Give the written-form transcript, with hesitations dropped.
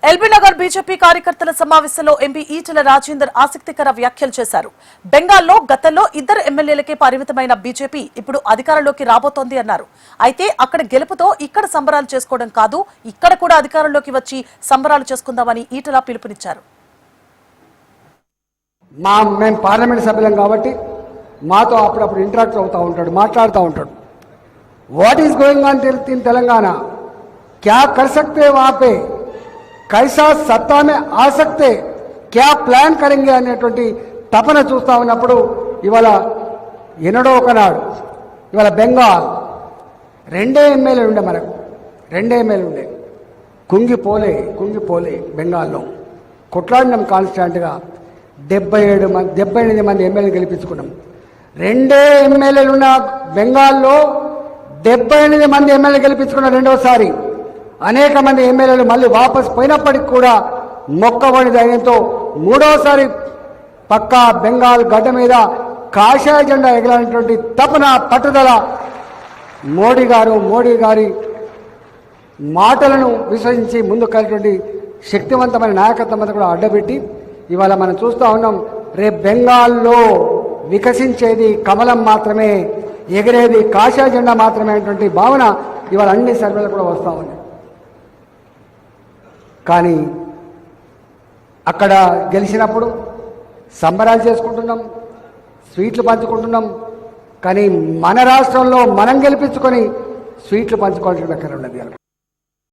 LB Nagar BJP కార్యకర్తల సమావేశంలో MP Etela Rajender ఆసక్తికర వ్యాఖ్యలు చేశారు. బెంగాల్లో గతంలో 2 ఎమ్మెల్యేలకే పరిమితమైన బీజేపీ ఇప్పుడు అధికారంలోకి రాబోతోంది అన్నారు. అయితే అక్కడ గెలుపుతో ఇక్కడ సంబరాలు చేసుకోవడం కాదు, ఇక్కడ కూడా అధికారంలోకి వచ్చి సంబరాలు చేసుకుందామని ఈటెల పిలుపునిచ్చారు. మేము పార్లమెంట్ సభ్యులం కాబట్టి మాతో అప్పుడప్పుడు ఇంటరాక్ట్ అవుతూ ఉంటాడు, మాట్లాడుతూ ఉంటాడు. What is going on in Telangana, क्या कर सकते हैं वहां पे, कैसा सत्ता में आ सकते, क्या ప్లాన్ करेंगे అనేటువంటి తపన చూస్తా ఉన్నప్పుడు ఇవాళ ఎన్నడో ఒకనాడు ఇవాళ బెంగాల్ 2 ఎమ్మెల్యేలు ఉండే, మనకు 2 ఎమ్మెల్యేలు ఉండే, కుంగిపోలే బెంగాల్లో కొట్లాడినాం కాన్స్టాంట్గా. 78 మంది ఎమ్మెల్యేలు గెలిపించుకున్నాం. 2 ఎమ్మెల్యేలు ఉన్న బెంగాల్లో 78 మంది ఎమ్మెల్యేలు గెలిపించుకున్న రెండోసారి. అనేక మంది ఎమ్మెల్యేలు మళ్ళీ వాపస్ పోయినప్పటికి కూడా మొక్కబడి ధైర్యంతో మూడోసారి పక్కా బెంగాల్ గడ్డ మీద కాషాయ జెండా ఎగరాలనేటువంటి తపన, పట్టుదల మోడీ గారి మాటలను విశ్వసించి ముందుకెళ్ళినటువంటి శక్తివంతమైన నాయకత్వం అంతా కూడా అడ్డబెట్టి ఇవాళ మనం చూస్తూ ఉన్నాం. రేపు బెంగాల్లో వికసించేది కమలం మాత్రమే, ఎగిరేది కాషాయ జెండా మాత్రమే అనేటువంటి భావన ఇవాళ అన్ని సర్వేలు కూడా వస్తూ ఉంది. కానీ అక్కడ గెలిచినప్పుడు సంబరాలు చేసుకుంటున్నాం, స్వీట్లు పంచుకుంటున్నాం. కానీ మన రాష్ట్రంలో మనం గెలిపించుకొని స్వీట్లు పంచుకోవాల్సిన దగ్గర ఉన్నది.